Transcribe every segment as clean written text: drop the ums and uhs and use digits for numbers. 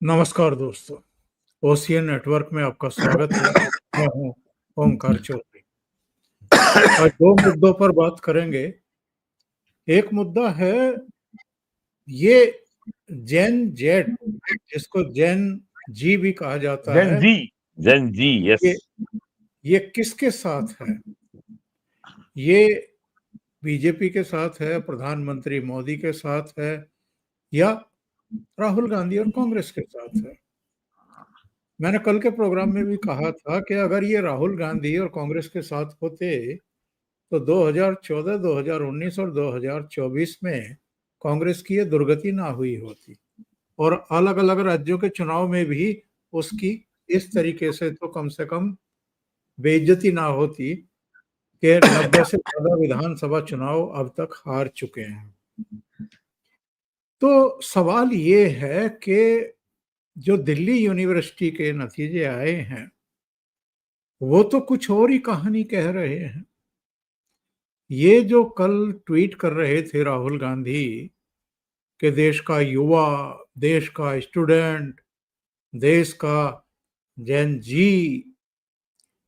नमस्कार दोस्तों, ocean network में आपका स्वागत है। मैं हूँ ओमकार चौधरी। आज दो मुद्दों पर बात करेंगे। एक मुद्दा है ये जेन जेड, जिसको जेन जी भी कहा जाता है, जेन जी यस। ये किसके साथ है? ये बीजेपी के साथ है, प्रधानमंत्री मोदी के साथ है, या राहुल गांधी और कांग्रेस के साथ है? मैंने कल के प्रोग्राम में भी कहा था कि अगर ये राहुल गांधी और कांग्रेस के साथ होते तो 2014, 2019 और 2024 में कांग्रेस की ये दुर्गति ना हुई होती और अलग अलग राज्यों के चुनाव में भी उसकी इस तरीके से तो कम से कम बेइज्जती ना होती कि 90 से ज्यादा विधानसभा चुनाव अब तक हार चुके हैं। तो सवाल ये है कि जो दिल्ली यूनिवर्सिटी के नतीजे आए हैं वो तो कुछ और ही कहानी कह रहे हैं। ये जो कल ट्वीट कर रहे थे राहुल गांधी कि देश का युवा, देश का स्टूडेंट, देश का जेन जी,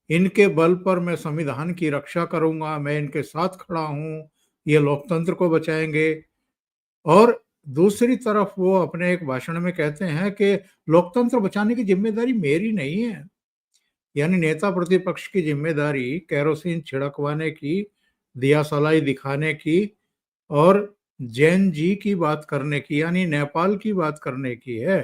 इनके बल पर मैं संविधान की रक्षा करूंगा, मैं इनके साथ खड़ा हूं, ये लोकतंत्र को बचाएंगे। और दूसरी तरफ वो अपने एक भाषण में कहते हैं कि लोकतंत्र बचाने की जिम्मेदारी मेरी नहीं है, यानी नेता प्रतिपक्ष की जिम्मेदारी केरोसिन छिड़कवाने की, दिया सलाई दिखाने की और जैन जी की बात करने की, यानी नेपाल की बात करने की है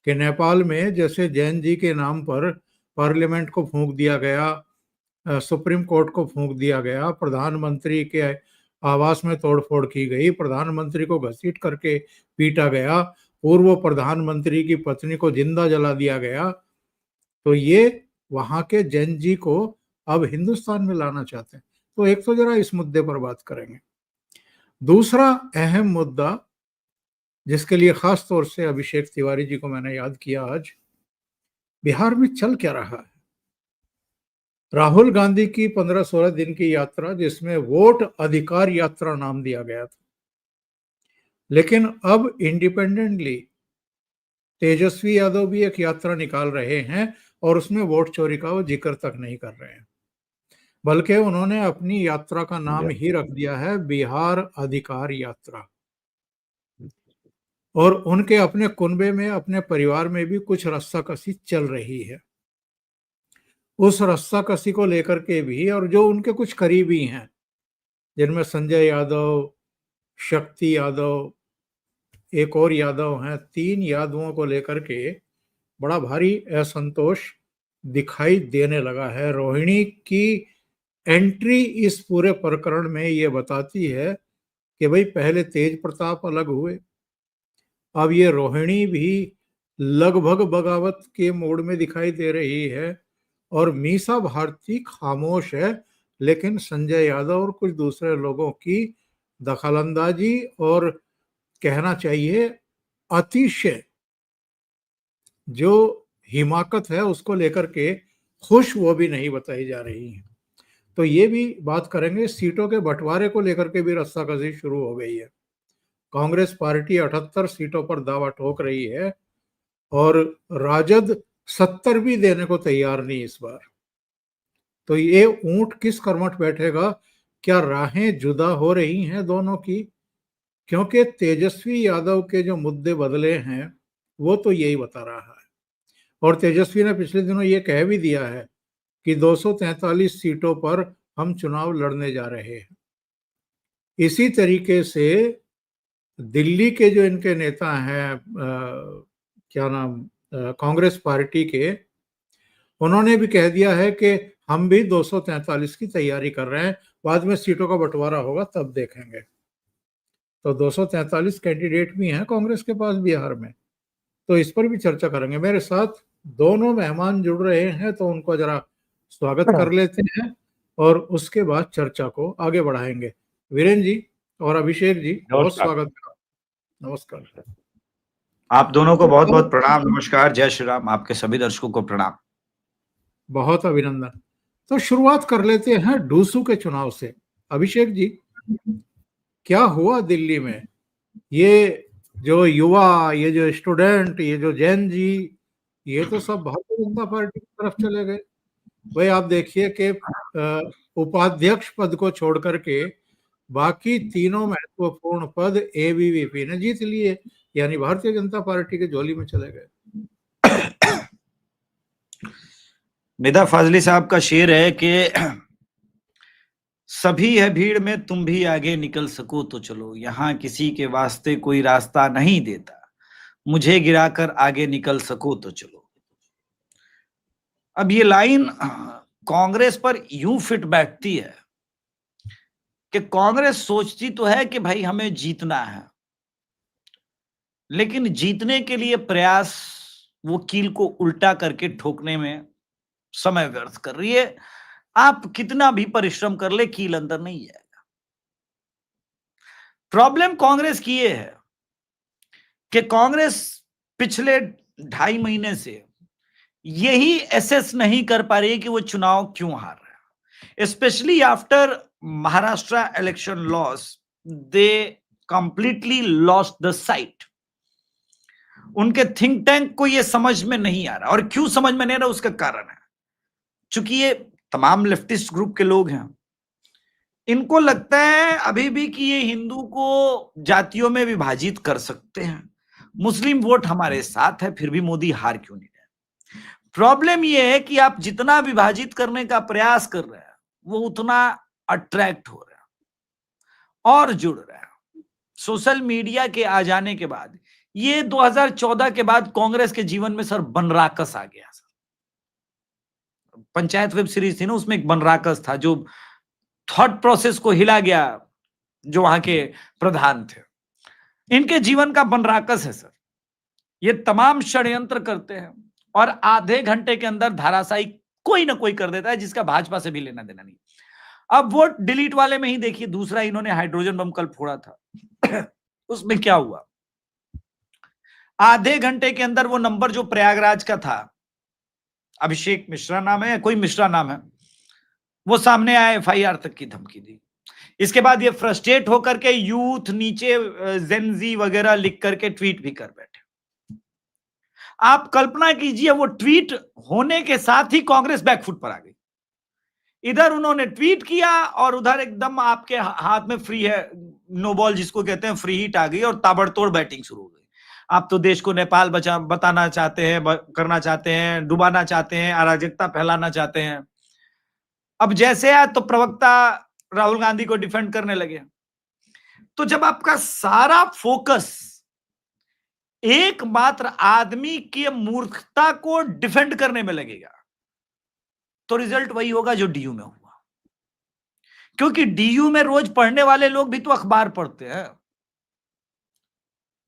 कि नेपाल में जैसे जैन जी के नाम पर पार्लियामेंट को फूंक दिया गया, सुप्रीम कोर्ट को फूंक दिया गया, प्रधानमंत्री के आवास में तोड़फोड़ की गई, प्रधानमंत्री को घसीट करके पीटा गया, पूर्व प्रधानमंत्री की पत्नी को जिंदा जला दिया गया। तो ये वहां के जैन जी को अब हिंदुस्तान में लाना चाहते हैं। तो एक तो जरा इस मुद्दे पर बात करेंगे। दूसरा अहम मुद्दा जिसके लिए खास तौर से अभिषेक तिवारी जी को मैंने याद किया आज, बिहार में चल क्या रहा है। राहुल गांधी की 15-16 दिन की यात्रा, जिसमें वोट अधिकार यात्रा नाम दिया गया था, लेकिन अब इंडिपेंडेंटली तेजस्वी यादव भी एक यात्रा निकाल रहे हैं और उसमें वोट चोरी का वो जिक्र तक नहीं कर रहे हैं, बल्कि उन्होंने अपनी यात्रा का नाम ही रख दिया है बिहार अधिकार यात्रा। और उनके अपने कुनबे में, अपने परिवार में भी कुछ रस्साकसी चल रही है। उस रस्साकसी को लेकर के भी, और जो उनके कुछ करीबी हैं जिनमें संजय यादव, शक्ति यादव, एक और यादव हैं, 3 यादवों को लेकर के बड़ा भारी असंतोष दिखाई देने लगा है। रोहिणी की एंट्री इस पूरे प्रकरण में ये बताती है कि भाई पहले तेज प्रताप अलग हुए, अब ये रोहिणी भी लगभग बगावत के मोड में दिखाई दे रही है और मीसा भारती खामोश है, लेकिन संजय यादव और कुछ दूसरे लोगों की दखलंदाजी और कहना चाहिए अतिशय जो हिमाकत है उसको लेकर के खुश वो भी नहीं बताई जा रही है। तो ये भी बात करेंगे। सीटों के बंटवारे को लेकर के भी रस्साकसी शुरू हो गई है। कांग्रेस पार्टी 78 सीटों पर दावा ठोक रही है और राजद 70 भी देने को तैयार नहीं इस बार। तो ये ऊंट किस करवट बैठेगा? क्या राहें जुदा हो रही हैं दोनों की? क्योंकि तेजस्वी यादव के जो मुद्दे बदले हैं वो तो यही बता रहा है। और तेजस्वी ने पिछले दिनों ये कह भी दिया है कि 243 सीटों पर हम चुनाव लड़ने जा रहे हैं। इसी तरीके से दिल्ली के जो इनके नेता हैं, क्या नाम, कांग्रेस पार्टी के, उन्होंने भी कह दिया है कि हम भी 243 की तैयारी कर रहे हैं, बाद में सीटों का बंटवारा होगा तब देखेंगे। तो 243 कैंडिडेट भी हैं कांग्रेस के पास बिहार में, तो इस पर भी चर्चा करेंगे। मेरे साथ दोनों मेहमान जुड़ रहे हैं, तो उनको जरा स्वागत कर लेते हैं और उसके बाद चर्चा को आगे बढ़ाएंगे। वीरेंद्र जी और अभिषेक जी, बहुत स्वागत है। नमस्कार। आप दोनों को बहुत बहुत प्रणाम, नमस्कार, जय श्री राम। आपके सभी दर्शकों को प्रणाम, बहुत अभिनंदन। तो शुरुआत कर लेते हैं डूसू के चुनाव से। अभिषेक जी, क्या हुआ दिल्ली में? ये जो युवा, ये जो स्टूडेंट, ये जो जैन जी, ये तो सब भारतीय जनता पार्टी की तरफ चले गए। भाई आप देखिए कि उपाध्यक्ष पद को छोड़ करके बाकी तीनों महत्वपूर्ण पद एबीवीपी ने जीत लिए, यानी भारतीय जनता पार्टी के झोली में चले गए। निदा फाजली साहब का शेर है कि सभी है भीड़ में, तुम भी आगे निकल सको तो चलो, यहां किसी के वास्ते कोई रास्ता नहीं देता, मुझे गिराकर आगे निकल सको तो चलो। अब ये लाइन कांग्रेस पर यूं फिट बैठती है कि कांग्रेस सोचती तो है कि भाई हमें जीतना है, लेकिन जीतने के लिए प्रयास वो कील को उल्टा करके ठोकने में समय व्यर्थ कर रही है। आप कितना भी परिश्रम कर ले, कील अंदर नहीं जाएगा। प्रॉब्लम कांग्रेस की ये है कि कांग्रेस पिछले 2.5 महीने से यही एसेस नहीं कर पा रही है कि वो चुनाव क्यों हार रहा है। Specially after Maharashtra election loss, they completely lost the site. उनके थिंक टैंक को ये समझ में नहीं आ रहा, और क्यों समझ में नहीं आ रहा उसका कारण है, चूंकि ये तमाम लेफ्टिस्ट ग्रुप के लोग हैं, इनको लगता है अभी भी कि ये हिंदू को जातियों में विभाजित कर सकते हैं, मुस्लिम वोट हमारे साथ है, फिर भी मोदी हार क्यों नहीं रहे। प्रॉब्लम ये है कि आप जितना विभाजित करने का प्रयास कर रहे हैं, वो उतना अट्रैक्ट हो रहा है और जुड़ रहा है। सोशल मीडिया के आ जाने के बाद, ये 2014 के बाद कांग्रेस के जीवन में सर बनराकस आ गया। सर पंचायत वेब सीरीज थी ना, उसमें एक बनराकस था जो थॉट प्रोसेस को हिला गया, जो वहां के प्रधान थे। इनके जीवन का बनराकस है सर। ये तमाम षड्यंत्र करते हैं और आधे घंटे के अंदर धाराशायी कोई ना कोई कर देता है, जिसका भाजपा से भी लेना देना नहीं। अब वो डिलीट वाले में ही देखिए, दूसरा इन्होंने हाइड्रोजन बम कल फोड़ा था उसमें क्या हुआ, आधे घंटे के अंदर वो नंबर जो प्रयागराज का था, अभिषेक मिश्रा नाम है, कोई मिश्रा नाम है, वो सामने आया, एफआईआर तक की धमकी दी। इसके बाद ये फ्रस्ट्रेट होकर के यूथ नीचे जेनजी वगैरह लिख करके ट्वीट भी कर बैठे। आप कल्पना कीजिए, वो ट्वीट होने के साथ ही कांग्रेस बैकफुट पर आ गई। इधर उन्होंने ट्वीट किया और उधर एकदम आपके हाथ में फ्री है, नो बॉल जिसको कहते हैं, फ्री हिट आ गई और ताबड़तोड़ बैटिंग शुरू हो गई। आप तो देश को नेपाल बताना चाहते हैं, करना चाहते हैं, डुबाना चाहते हैं, अराजकता फैलाना चाहते हैं। अब जैसे आया तो प्रवक्ता राहुल गांधी को डिफेंड करने लगे। तो जब आपका सारा फोकस एकमात्र आदमी की मूर्खता को डिफेंड करने में लगेगा, तो रिजल्ट वही होगा जो डीयू में हुआ। क्योंकि डीयू में रोज पढ़ने वाले लोग भी तो अखबार पढ़ते हैं।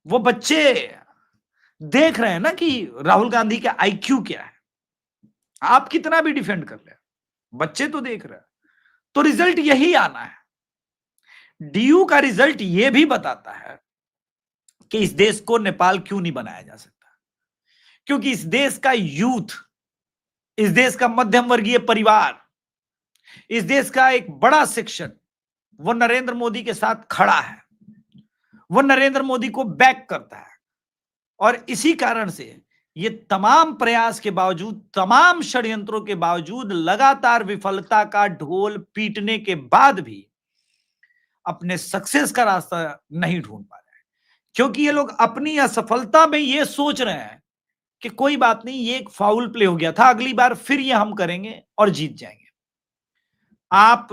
वो बच्चे देख रहे हैं ना कि राहुल गांधी का आईक्यू क्या है। आप कितना भी डिफेंड कर ले, बच्चे तो देख रहे हैं। तो रिजल्ट यही आना है। डीयू का रिजल्ट यह भी बताता है कि इस देश को नेपाल क्यों नहीं बनाया जा सकता, क्योंकि इस देश का यूथ, इस देश का मध्यम वर्गीय परिवार, इस देश का एक बड़ा सेक्शन वो नरेंद्र मोदी के साथ खड़ा है, वो नरेंद्र मोदी को बैक करता है। और इसी कारण से ये तमाम प्रयास के बावजूद, तमाम षड्यंत्रों के बावजूद, लगातार विफलता का ढोल पीटने के बाद भी अपने सक्सेस का रास्ता नहीं ढूंढ पा रहे हैं, क्योंकि ये लोग अपनी असफलता में ये सोच रहे हैं कि कोई बात नहीं, ये एक फाउल प्ले हो गया था, अगली बार फिर ये हम करेंगे और जीत जाएंगे। आप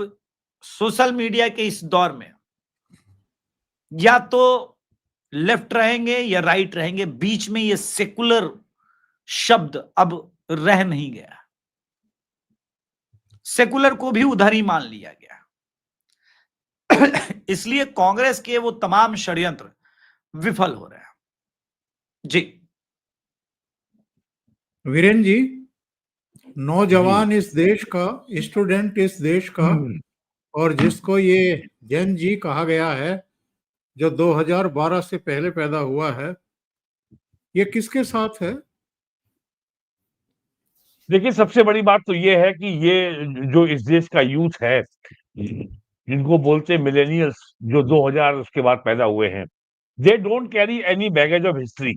सोशल मीडिया के इस दौर में या तो लेफ्ट रहेंगे या राइट रहेंगे, बीच में ये सेकुलर शब्द अब रह नहीं गया। सेकुलर को भी उधर ही मान लिया गया। इसलिए कांग्रेस के वो तमाम षड्यंत्र विफल हो रहे हैं। जी वीरेन जी, नौजवान इस देश का, स्टूडेंट इस देश का, और जिसको ये जैन जी कहा गया है, जो 2012 से पहले पैदा हुआ है, ये किसके साथ है? देखिए, सबसे बड़ी बात तो ये है कि ये जो इस देश का यूथ है, जिनको बोलते हैं मिलेनियल्स, जो 2000 उसके बाद पैदा हुए हैं, they don't carry any baggage of history.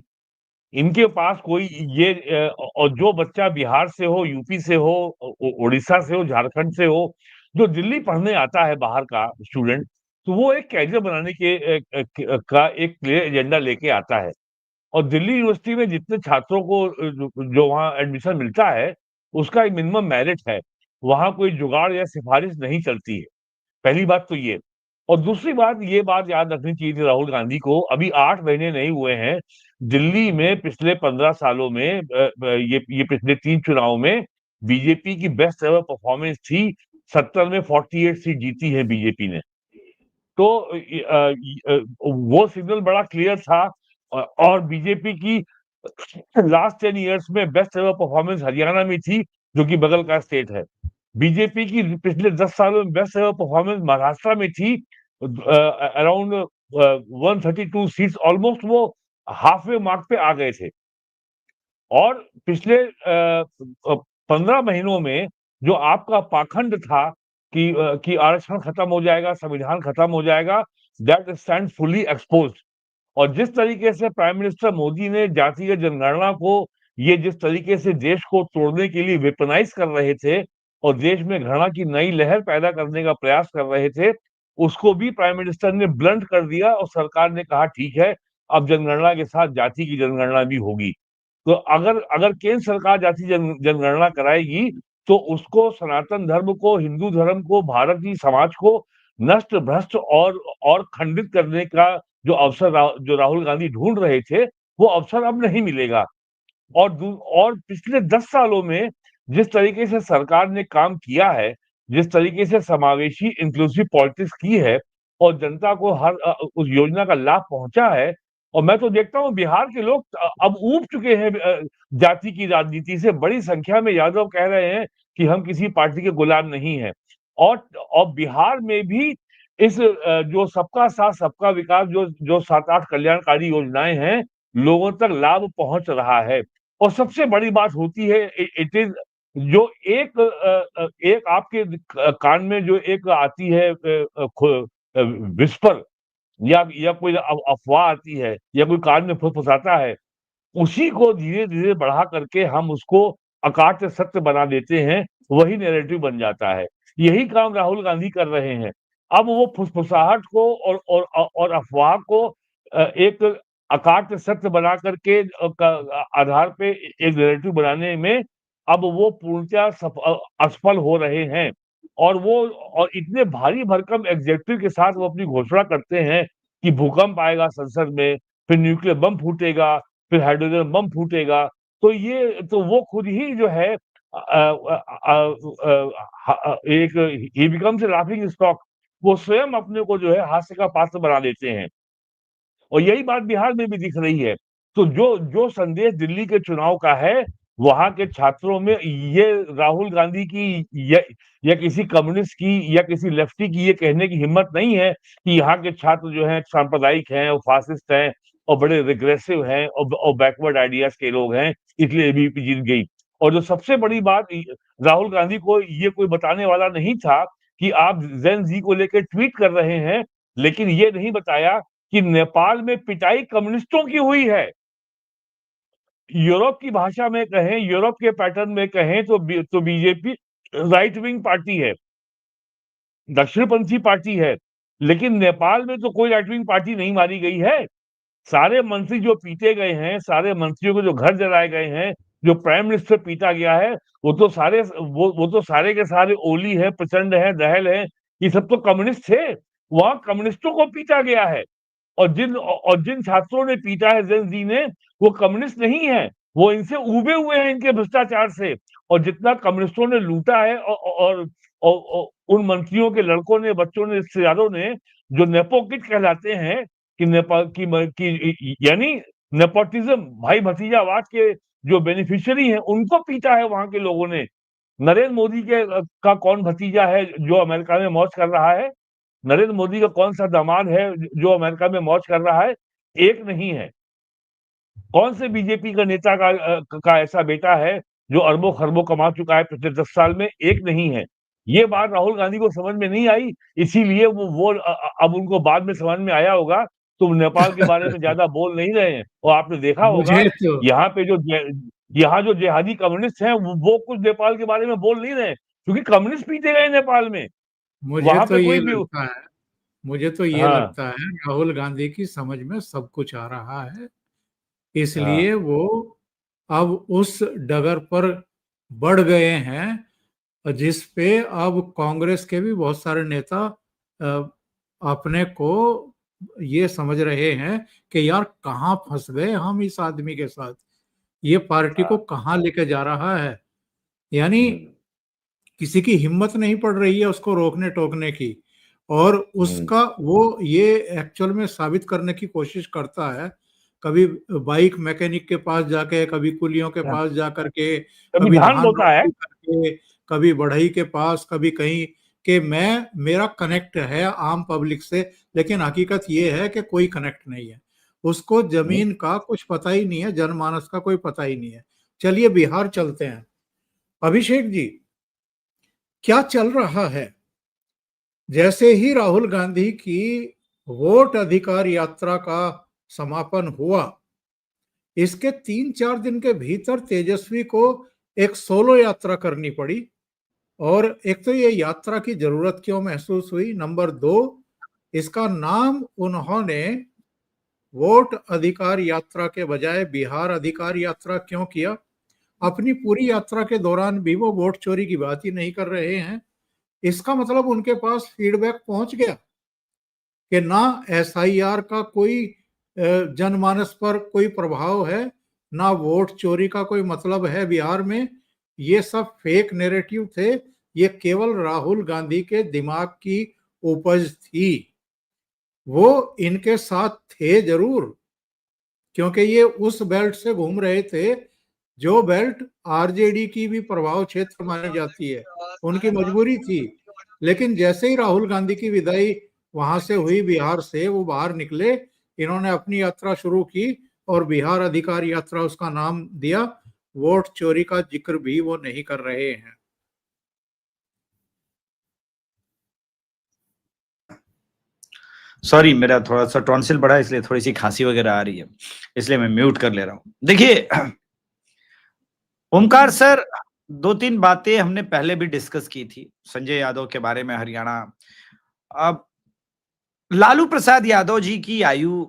इनके पास कोई ये और जो बच्चा बिहार से हो, यूपी से हो, उड़ीसा से हो, झारखंड से हो, जो दिल्ली पढ़ने आता है बाहर का स्टूडेंट, तो वो एक कैरियर बनाने का एक क्लियर एजेंडा लेके आता है। और दिल्ली यूनिवर्सिटी में जितने छात्रों को जो वहाँ एडमिशन मिलता है, उसका एक मिनिमम मेरिट है। वहाँ कोई जुगाड़ या सिफारिश नहीं चलती है। पहली बात तो ये। और दूसरी बात, ये बात याद रखनी चाहिए थी राहुल गांधी को, अभी 8 महीने नहीं हुए हैं, दिल्ली में पिछले 15 सालों में ये पिछले 3 चुनाव में बीजेपी की बेस्ट एवर परफॉर्मेंस थी। 70 में 48 सीट जीती है बीजेपी ने। तो वो सिग्नल बड़ा क्लियर था। और बीजेपी की लास्ट 10 इयर्स में बेस्ट एवर परफॉर्मेंस हरियाणा में थी, जो कि बगल का स्टेट है। बीजेपी की पिछले 10 सालों में बेस्ट एवर परफॉर्मेंस महाराष्ट्र में थी, अराउंड 132 सीट्स, ऑलमोस्ट वो हाफवे मार्क पे आ गए थे। और पिछले 15 महीनों में जो आपका पाखंड था कि आरक्षण खत्म हो जाएगा, संविधान खत्म हो जाएगा, दैट स्टैंड फुली एक्सपोज्ड। और जिस तरीके से प्राइम मिनिस्टर मोदी ने जातीय जनगणना को, ये जिस तरीके से देश को तोड़ने के लिए वेपनाइज कर रहे थे और देश में घृणा की नई लहर पैदा करने का प्रयास कर रहे थे, उसको भी प्राइम मिनिस्टर ने ब्लंट कर दिया और सरकार ने कहा ठीक है, अब जनगणना के साथ जाति की जनगणना भी होगी। तो अगर अगर केंद्र सरकार जाति जनगणना कराएगी, तो उसको सनातन धर्म को, हिंदू धर्म को, भारतीय समाज को नष्ट, भ्रष्ट और खंडित करने का जो अवसर जो राहुल गांधी ढूंढ रहे थे, वो अवसर अब नहीं मिलेगा। और पिछले 10 सालों में जिस तरीके से सरकार ने काम किया है, जिस तरीके से समावेशी इंक्लूसिव पॉलिटिक्स की है और जनता को हर उस योजना का लाभ पहुंचा है, और मैं तो देखता हूँ बिहार के लोग अब ऊब चुके हैं जाति की राजनीति से। बड़ी संख्या में यादव कह रहे हैं कि हम किसी पार्टी के गुलाम नहीं हैं। और बिहार में भी इस जो सबका साथ सबका विकास, जो 7-8 कल्याणकारी योजनाएं हैं, लोगों तक लाभ पहुंच रहा है। और सबसे बड़ी बात होती है, इट इज जो एक आपके कान में जो एक आती है विस्पर, या कोई अफवाह आती है, या कोई कान में फुसफुसाता है, उसी को धीरे धीरे बढ़ा करके हम उसको अकाट्य सत्य बना देते हैं, वही नैरेटिव बन जाता है। यही काम राहुल गांधी कर रहे हैं। अब वो फुसफुसाहट को और अफवाह को एक अकाट्य सत्य बना करके आधार पे एक नैरेटिव बनाने में अब वो पूर्णतः असफल हो रहे हैं। और इतने भारी भरकम एग्जेक्टिव के साथ वो अपनी घोषणा करते हैं कि भूकंप आएगा संसद में, फिर न्यूक्लियर बम फूटेगा, फिर हाइड्रोजन बम फूटेगा। तो वो खुद ही जो है एक ही बिकम्स ए लाफिंग स्टॉक। वो स्वयं अपने को जो है हास्य का पात्र बना देते हैं। और यही बात बिहार में भी दिख रही है। तो जो जो संदेश दिल्ली के चुनाव का है, वहां के छात्रों में ये राहुल गांधी की या किसी कम्युनिस्ट की या किसी लेफ्टी की ये कहने की हिम्मत नहीं है कि यहाँ के छात्र जो हैं सांप्रदायिक हैं और फासिस्ट हैं और बड़े रिग्रेसिव हैं और बैकवर्ड आइडियाज के लोग हैं, इसलिए एबीवीपी जीत गई। और जो सबसे बड़ी बात, राहुल गांधी को ये कोई बताने वाला नहीं था कि आप जेन जी को लेकर ट्वीट कर रहे हैं, लेकिन ये नहीं बताया कि नेपाल में पिटाई कम्युनिस्टों की हुई है। यूरोप की भाषा में कहें, यूरोप के पैटर्न में कहें तो बीजेपी राइट विंग पार्टी है, दक्षिणपंथी पार्टी है। लेकिन नेपाल में तो कोई राइट विंग पार्टी नहीं मारी गई है। सारे मंत्री जो पीटे गए हैं, सारे मंत्रियों के जो घर जलाए गए हैं, जो प्राइम मिनिस्टर पीटा गया है, वो तो सारे के सारे ओली है, प्रचंड है, दहल है, ये सब तो कम्युनिस्ट थे। वहां कम्युनिस्टों को पीटा गया है। और जिन छात्रों ने पीटा है जेन जी ने, वो कम्युनिस्ट नहीं है, वो इनसे उबे हुए हैं, इनके भ्रष्टाचार से। और जितना कम्युनिस्टों ने लूटा है और उन मंत्रियों के लड़कों ने, बच्चों ने, रिश्तेदारों ने, जो नेपो किड कहलाते हैं, कि नेपाल की यानी नेपोटिज्म, भाई भतीजावाद के जो बेनिफिशियरी हैं, उनको पीटा है वहां के लोगों ने। नरेंद्र मोदी का कौन भतीजा है जो अमेरिका में मौज कर रहा है? नरेंद्र मोदी का कौन सा दामाद है जो अमेरिका में मौज कर रहा है? एक नहीं है। कौन से बीजेपी का नेता का ऐसा बेटा है जो अरबों खरबों कमा चुका है पिछले 10 साल में? एक नहीं है। ये बात राहुल गांधी को समझ में नहीं आई, इसीलिए वो अब उनको बाद में समझ में आया होगा तुम नेपाल के बारे में ज्यादा बोल नहीं रहे हैं। और आपने देखा होगा मुझे तो यहाँ पे यहाँ जो जिहादी कम्युनिस्ट हैं वो कुछ नेपाल के बारे में बोल नहीं रहे, क्योंकि कम्युनिस्ट पीटे गए नेपाल में। मुझे वहां तो पे ये कोई भी लगता है मुझे तो ये हाँ लगता है राहुल गांधी की समझ में सब कुछ आ रहा है, हाँ इसलिए वो अब उस डगर पर बढ़ गए हैं जिस पे अब कांग्रेस के भी बहुत सारे नेता अ, अपने को ये समझ रहे हैं कि यार कहाँ फंस गए हम इस आदमी के साथ, ये पार्टी को हाँ कहाँ लेके जा रहा है। यानी हम्म, किसी की हिम्मत नहीं पड़ रही है उसको रोकने टोकने की, और हम्म, उसका वो ये एक्चुअल में साबित करने की कोशिश करता है, कभी बाइक मैकेनिक के पास जाके, कभी कुलियों के हाँ। पास जा करके, कभी कभी धान धान बोता है। रोपनी करके, कभी बढ़ई के पास, कभी कहीं, कि मैं मेरा कनेक्ट है आम पब्लिक से, लेकिन हकीकत ये है कि कोई कनेक्ट नहीं है, उसको हम्म, जमीन का कुछ पता ही नहीं है, जनमानस का कोई पता ही नहीं है। चलिए बिहार चलते हैं। अभिषेक जी, क्या चल रहा है? जैसे ही राहुल गांधी की वोट अधिकार यात्रा का समापन हुआ, इसके 3-4 दिन के भीतर तेजस्वी को एक सोलो यात्रा करनी पड़ी। और एक तो ये यात्रा की जरूरत क्यों महसूस हुई, नंबर दो, इसका नाम उन्होंने वोट अधिकार यात्रा के बजाय बिहार अधिकार यात्रा क्यों किया? अपनी पूरी यात्रा के दौरान भी वो वोट चोरी की बात ही नहीं कर रहे हैं। इसका मतलब उनके पास फीडबैक पहुंच गया कि ना एसआईआर का कोई जनमानस पर कोई प्रभाव है, ना वोट चोरी का कोई मतलब है बिहार में। ये सब फेक नैरेटिव थे, ये केवल राहुल गांधी के दिमाग की उपज थी। वो इनके साथ थे जरूर, क्योंकि ये उस बेल्ट से घूम रहे थे जो बेल्ट आरजेडी की भी प्रभाव क्षेत्र मानी जाती है, उनकी मजबूरी थी। लेकिन जैसे ही राहुल गांधी की विदाई वहां से हुई बिहार से, वो बाहर निकले, इन्होंने अपनी यात्रा शुरू की, और बिहार अधिकार यात्रा उसका नाम दिया। वोट चोरी का जिक्र भी वो नहीं कर रहे हैं। सॉरी, मेरा थोड़ा सा टॉन्सिल बढ़ा, इसलिए थोड़ी सी खांसी वगैरह आ रही है, इसलिए मैं म्यूट कर ले रहा हूं। देखिए ओमकार सर, 2-3 बातें हमने पहले भी डिस्कस की थी संजय यादव के बारे में, हरियाणा। अब लालू प्रसाद यादव जी की आयु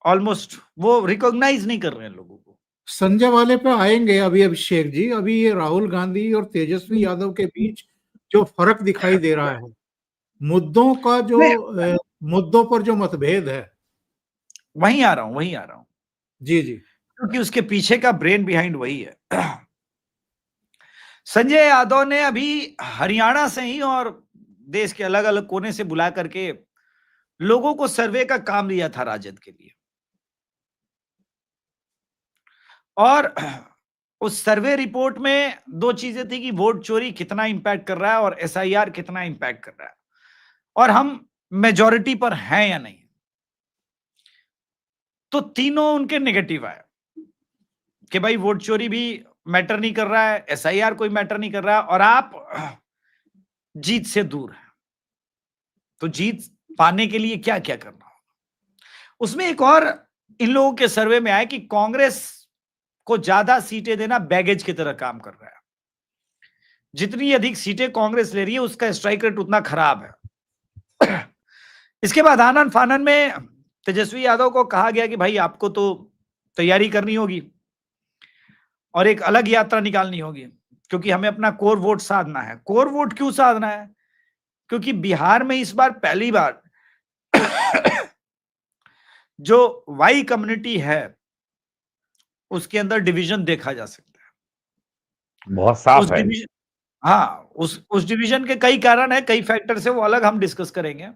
ऑलमोस्ट वो रिकॉग्नाइज नहीं कर रहे हैं लोगों को। संजय वाले पे आएंगे अभी अभिषेक जी। अभी ये राहुल गांधी और तेजस्वी यादव के बीच जो फर्क दिखाई दे रहा है, मुद्दों का जो मुद्दों पर जो मतभेद है। वहीं आ रहा हूं, जी जी। क्योंकि उसके पीछे का ब्रेन बिहाइंड वही है। संजय यादव ने अभी हरियाणा से ही और देश के अलग अलग कोने से बुला करके लोगों को सर्वे का काम लिया था राजद के लिए, और उस सर्वे रिपोर्ट में 2 चीजें थी कि वोट चोरी कितना इंपैक्ट कर रहा है और एसआईआर कितना इंपैक्ट कर रहा है, और हम मेजॉरिटी पर हैं या नहीं। तो तीनों उनके नेगेटिव आए कि भाई वोट चोरी भी मैटर नहीं कर रहा है, एसआईआर कोई मैटर नहीं कर रहा है, और आप जीत से दूर हैं। तो जीत पाने के लिए क्या क्या करना होगा। उसमें एक और इन लोगों के सर्वे में आया कि कांग्रेस को ज्यादा सीटें देना बैगेज की तरह काम कर रहा है। जितनी अधिक सीटें कांग्रेस ले रही है, उसका स्ट्राइक रेट उतना खराब है। इसके बाद आनन फानन में तेजस्वी यादव को कहा गया कि भाई आपको तो तैयारी करनी होगी और एक अलग यात्रा निकालनी होगी, क्योंकि हमें अपना कोर वोट साधना है। कोर वोट क्यों साधना है? क्योंकि बिहार में इस बार पहली बार जो वाई कम्युनिटी है उसके अंदर डिवीजन देखा जा सकता है। बहुत उस साफ है। डिवीजन, हाँ, उस डिवीजन के कई कारण है, कई फैक्टर से, वो अलग हम डिस्कस करेंगे।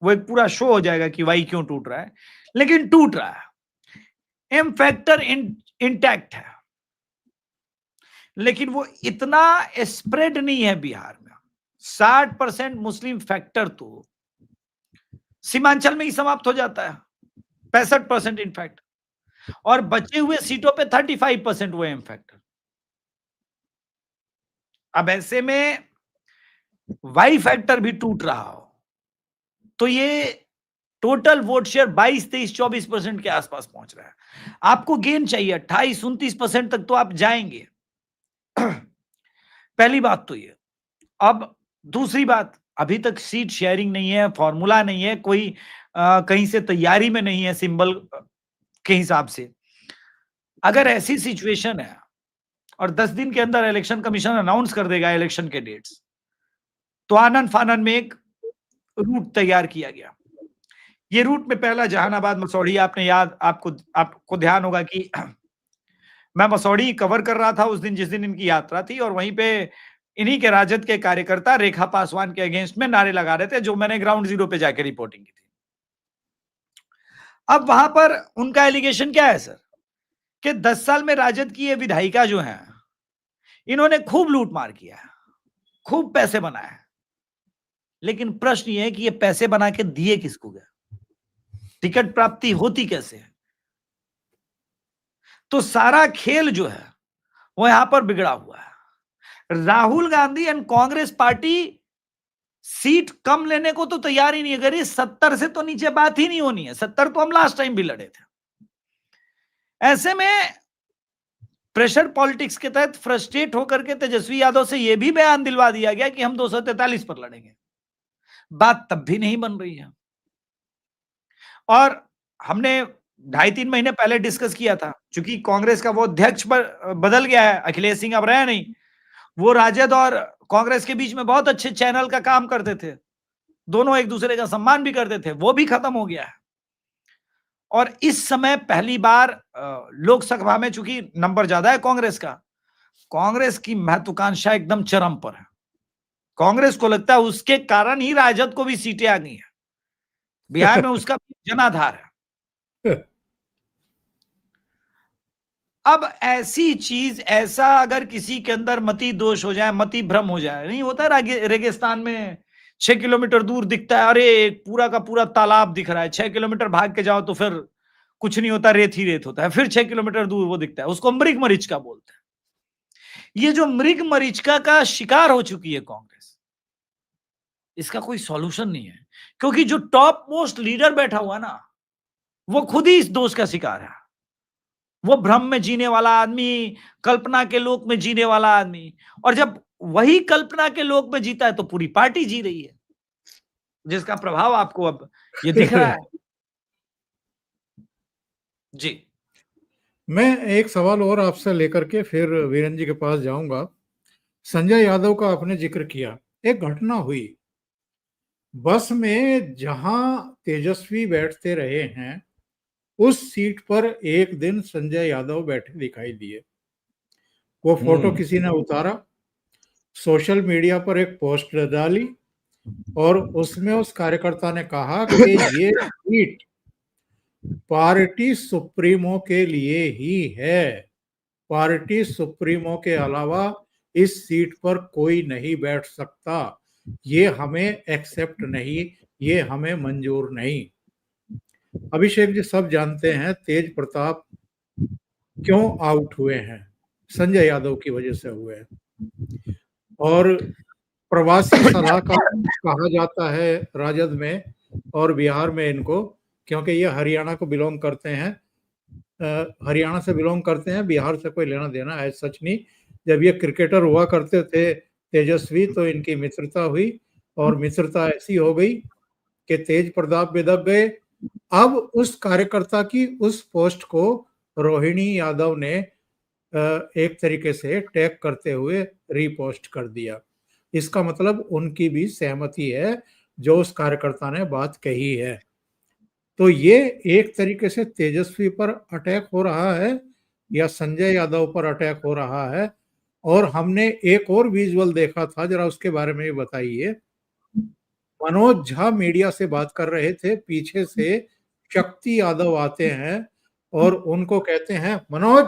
वो एक पूरा शो हो जाएगा कि वाई क्यों टूट रहा है, लेकिन टूट रहा है। एम फैक्टर इंटैक्ट है, लेकिन वो इतना स्प्रेड नहीं है बिहार में। 60% मुस्लिम फैक्टर तो सीमांचल में ही समाप्त हो जाता है, 65% इनफैक्ट, और बचे हुए सीटों पे 35% वो एम फैक्टर। अब ऐसे में वाई फैक्टर भी टूट रहा हो तो ये टोटल वोट शेयर 22, 23, 24% के आसपास पहुंच रहा है। आपको गेन चाहिए 28, 29% तक तो आप जाएंगे। पहली बात तो ये। अब दूसरी बात, अभी तक सीट शेयरिंग नहीं है, फॉर्मूला नहीं है, कोई कहीं से तैयारी में नहीं है सिंबल के हिसाब से। अगर ऐसी सिचुएशन है और 10 दिन के अंदर इलेक्शन कमीशन अनाउंस कर देगा इलेक्शन के डेट्स, तो आनन फानन में एक रूट तैयार किया गया। ये रूट में पहला जहानाबाद मसौढ़ी, आपने याद, आपको ध्यान होगा कि मैं मसौढ़ी कवर कर रहा था उस दिन जिस दिन इनकी यात्रा थी, और वहीं पे इन्हीं के राजद के कार्यकर्ता रेखा पासवान के अगेंस्ट में नारे लगा रहे थे, जो मैंने ग्राउंड जीरो पे जाकर रिपोर्टिंग की थी। अब वहां पर उनका एलिगेशन क्या है सर, कि 10 साल में राजद की ये विधायिका जो है, इन्होंने खूब लूट मार किया है, खूब पैसे बनाए हैं। लेकिन प्रश्न ये है कि ये पैसे बना के दिए किसको गए, टिकट प्राप्ति होती कैसे है? तो सारा खेल जो है वो यहां पर बिगड़ा हुआ है। Rahul Gandhi and Congress party seat कम लेने को तो तैयार ही नहीं है। अगर ये 70 से तो नीचे बात ही नहीं होनी है। 70 तो हम लास्ट टाइम भी लड़े थे। ऐसे में प्रेशर पॉलिटिक्स के तहत फ्रस्ट्रेट होकर के तेजस्वी यादव से यह भी बयान दिलवा दिया गया कि हम 243 पर लड़ेंगे। बात तब भी नहीं बन रही है। और हमने 2.5-3 महीने पहले डिस्कस किया था, क्योंकि कांग्रेस का वो अध्यक्ष बदल गया है, अखिलेश सिंह अब रहे नहीं। वो राजद और कांग्रेस के बीच में बहुत अच्छे चैनल का काम करते थे, दोनों एक दूसरे का सम्मान भी करते थे, वो भी खत्म हो गया है। और इस समय पहली बार लोकसभा में, चूंकि नंबर ज्यादा है कांग्रेस का, कांग्रेस की महत्वाकांक्षा एकदम चरम पर है। कांग्रेस को लगता है उसके कारण ही राजद को भी सीटें आ गई है। बिहार में उसका जनाधार है। अब ऐसी चीज, ऐसा अगर किसी के अंदर मति दोष हो जाए, मति भ्रम हो जाए, नहीं होता रेगिस्तान में 6 किलोमीटर दूर दिखता है, अरे पूरा का पूरा तालाब दिख रहा है, 6 किलोमीटर भाग के जाओ तो फिर कुछ नहीं होता, रेत ही रेत होता है, फिर 6 किलोमीटर दूर वो दिखता है, उसको मृग मरीचिका बोलते हैं। ये जो मृग मरीचिका का शिकार हो चुकी है कांग्रेस, इसका कोई सॉल्यूशन नहीं है, क्योंकि जो टॉप मोस्ट लीडर बैठा हुआ ना, वो खुद ही इस दोष का शिकार है। वो भ्रम में जीने वाला आदमी, कल्पना के लोक में जीने वाला आदमी, और जब वही कल्पना के लोक में जीता है तो पूरी पार्टी जी रही है, जिसका प्रभाव आपको अब ये दिख रहा है। जी, मैं एक सवाल और आपसे लेकर के फिर वीरेंद्र जी के पास जाऊंगा। संजय यादव का आपने जिक्र किया, एक घटना हुई बस में, जहां तेजस्वी बैठते रहे हैं उस सीट पर एक दिन संजय यादव बैठे दिखाई दिए। वो फोटो किसी ने उतारा, सोशल मीडिया पर एक पोस्ट डाली, और उसमें उस कार्यकर्ता ने कहा कि ये सीट पार्टी सुप्रीमो के लिए ही है, पार्टी सुप्रीमो के अलावा इस सीट पर कोई नहीं बैठ सकता, ये हमें एक्सेप्ट नहीं, ये हमें मंजूर नहीं। अभिषेक जी सब जानते हैं तेज प्रताप क्यों आउट हुए हैं, संजय यादव की वजह से हुए हैं। और प्रवासी सलाहकार कहा जाता है राजद में और बिहार में इनको, क्योंकि ये हरियाणा को बिलोंग करते हैं, हरियाणा से बिलोंग करते हैं, बिहार से कोई लेना देना है सच नहीं। जब ये क्रिकेटर हुआ करते थे तेजस्वी, तो इनकी मित्रता हुई, और मित्रता ऐसी हो गई कि तेज प्रताप बिदक गए। अब उस कार्यकर्ता की उस पोस्ट को रोहिणी यादव ने एक तरीके से टैग करते हुए रीपोस्ट कर दिया। इसका मतलब उनकी भी सहमति है जो उस कार्यकर्ता ने बात कही है। तो ये एक तरीके से तेजस्वी पर अटैक हो रहा है या संजय यादव पर अटैक हो रहा है। और हमने एक और विजुअल देखा था, जरा उसके बारे में बताइए। मनोज झा मीडिया से बात कर रहे थे, पीछे से शक्ति यादव आते हैं और उनको कहते हैं मनोज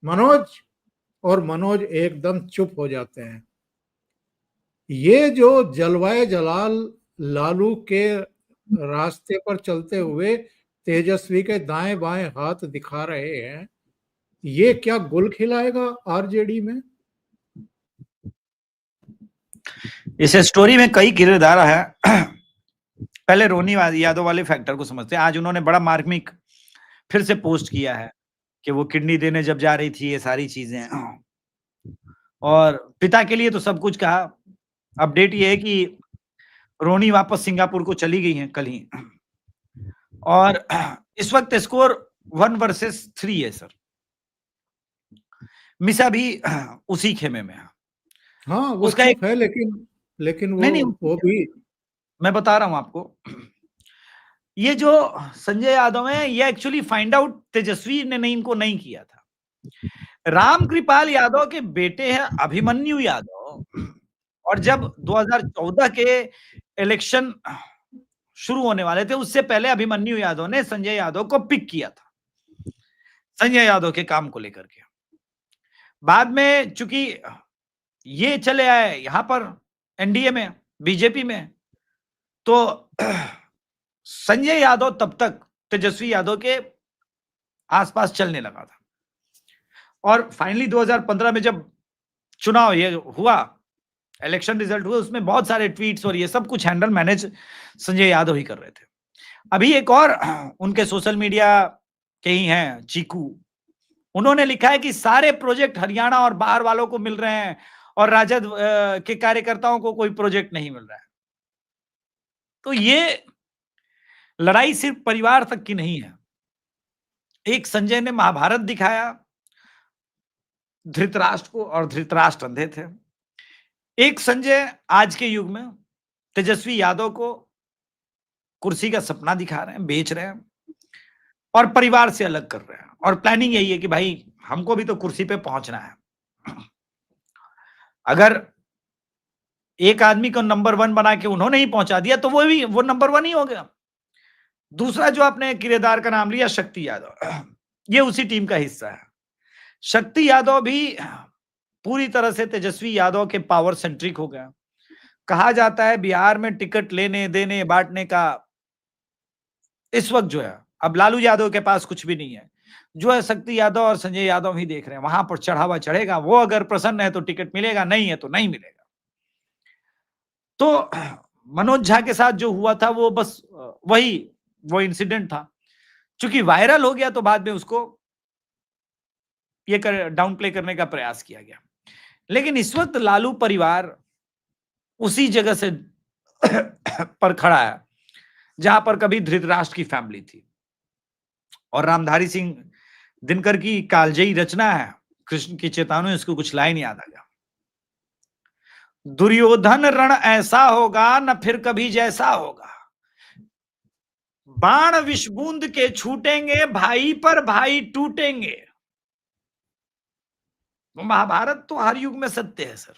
मनोज, और मनोज एकदम चुप हो जाते हैं। ये जो जलवाए जलाल लालू के रास्ते पर चलते हुए तेजस्वी के दाएं बाएं हाथ दिखा रहे हैं, ये क्या गुल खिलाएगा आरजेडी में? इस स्टोरी में कई किरदार है। पहले रोनी यादव वाले फैक्टर को समझते हैं। आज उन्होंने बड़ा मार्मिक फिर से पोस्ट किया है कि वो किडनी देने जब जा रही थी, ये सारी चीजें, और पिता के लिए तो सब कुछ कहा। अपडेट ये है कि रोनी वापस सिंगापुर को चली गई हैं कल ही, और इस वक्त स्कोर 1 वर्सेस 3 है सर। मिसा भी उसी खेमे में है। हाँ, वो उसका चुप है, लेकिन नहीं, वो भी मैं बता रहा हूं आपको, ये जो संजय यादव है ये एक्चुअली फाइंड आउट तेजस्वी ने नहीं, इनको नहीं किया था। रामकृपाल यादव के बेटे हैं अभिमन्यु यादव, और जब 2014 के इलेक्शन शुरू होने वाले थे उससे पहले अभिमन्यु यादव ने संजय यादव को पिक किया था, संजय यादव के काम को लेकर के। बाद में चूंकि ये चले आए यहां पर एनडीए में, बीजेपी में, तो संजय यादव तब तक तेजस्वी यादव के आसपास चलने लगा था। और फाइनली 2015 में जब चुनाव ये हुआ, इलेक्शन रिजल्ट हुआ, उसमें बहुत सारे ट्वीट्स और ये सब कुछ हैंडल मैनेज संजय यादव ही कर रहे थे। अभी एक और उनके सोशल मीडिया के ही हैं, चीकू, उन्होंने लिखा है कि सारे प्रोजेक्ट हरियाणा और बाहर वालों को मिल रहे हैं और राजद के कार्यकर्ताओं को कोई प्रोजेक्ट नहीं मिल रहा है। तो ये लड़ाई सिर्फ परिवार तक की नहीं है। एक संजय ने महाभारत दिखाया धृतराष्ट्र को, और धृतराष्ट्र अंधे थे। एक संजय आज के युग में तेजस्वी यादव को कुर्सी का सपना दिखा रहे हैं, बेच रहे हैं, और परिवार से अलग कर रहे हैं। और प्लानिंग यही है कि भाई हमको भी तो कुर्सी पे पहुंचना है। अगर एक आदमी को नंबर 1 बना के उन्होंने ही पहुंचा दिया तो वो नंबर 1 ही हो गया। दूसरा जो आपने किरदार का नाम लिया, शक्ति यादव, ये उसी टीम का हिस्सा है। शक्ति यादव भी पूरी तरह से तेजस्वी यादव के पावर सेंट्रिक हो गया। कहा जाता है बिहार में टिकट लेने देने बांटने का इस वक्त जो है, अब लालू यादव के पास कुछ भी नहीं है, जो है शक्ति यादव और संजय यादव ही देख रहे हैं। वहां पर चढ़ावा चढ़ेगा, वो अगर प्रसन्न है तो टिकट मिलेगा, नहीं है तो नहीं मिलेगा। तो मनोज झा के साथ जो हुआ था वो बस वो इंसिडेंट था, चूंकि वायरल हो गया तो बाद में उसको ये डाउन प्ले करने का प्रयास किया गया। लेकिन इस वक्त लालू परिवार उसी जगह से पर खड़ा है जहां पर कभी धृतराष्ट्र की फैमिली थी। और रामधारी सिंह दिनकर की कालजयी रचना है कृष्ण की चेतावनी, उसको कुछ लाइन याद आ गया, दुर्योधन रण ऐसा होगा न फिर कभी जैसा होगा, बाण विषबूंद के छूटेंगे, भाई पर भाई टूटेंगे। महाभारत तो हर युग में सत्य है सर।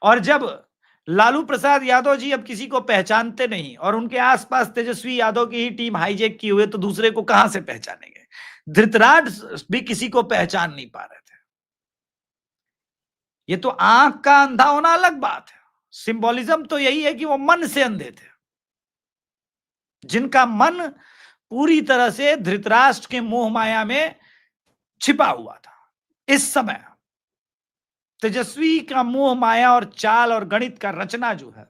और जब लालू प्रसाद यादव जी अब किसी को पहचानते नहीं और उनके आसपास तेजस्वी यादव की ही टीम हाईजैक किए हुए, तो दूसरे को कहां से पहचानेंगे? धृतराष्ट्र भी किसी को पहचान नहीं पा रहे थे। ये तो आंख का अंधा होना अलग बात है, सिंबोलिज्म तो यही है कि वो मन से अंधे थे, जिनका मन पूरी तरह से धृतराष्ट्र के मोह माया में छिपा हुआ था। इस समय तेजस्वी का मोह माया और चाल और गणित का रचना जो है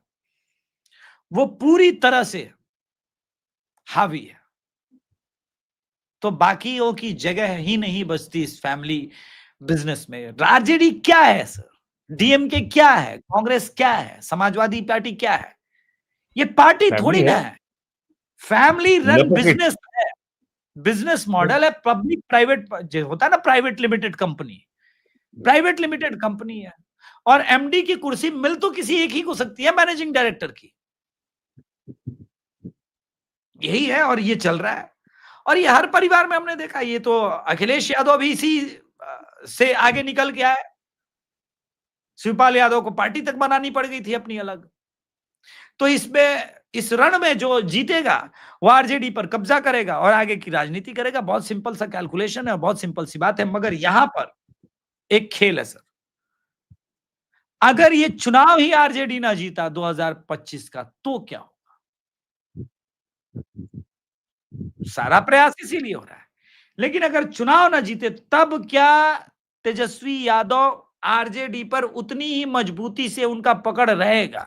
वो पूरी तरह से हावी है। तो बाकियों की जगह ही नहीं बचती इस फैमिली बिजनेस में। आरजेडी क्या है सर, डीएमके क्या है, कांग्रेस क्या है, समाजवादी पार्टी क्या है? ये पार्टी थोड़ी ना है, फैमिली रन बिजनेस है, बिजनेस मॉडल है। पब्लिक प्राइवेट जो होता है ना, प्राइवेट लिमिटेड कंपनी है। और एमडी की कुर्सी मिल तो किसी एक ही को सकती है, मैनेजिंग डायरेक्टर की, यही है। और ये चल रहा है, और ये हर परिवार में हमने देखा। ये तो अखिलेश यादव भी इसी से आगे निकल के आए, शिवपाल यादव को पार्टी तक बनानी पड़ गई थी अपनी अलग। तो इस रण में जो जीतेगा वो आरजेडी पर कब्जा करेगा और आगे की राजनीति करेगा। बहुत सिंपल सा कैलकुलेशन है, बहुत सिंपल सी बात है। मगर यहां पर एक खेल है सर, अगर ये चुनाव ही आरजेडी ना जीता 2025 का तो क्या होगा? सारा प्रयास इसीलिए हो रहा है। लेकिन अगर चुनाव ना जीते तब क्या तेजस्वी यादव आरजेडी पर उतनी ही मजबूती से उनका पकड़ रहेगा?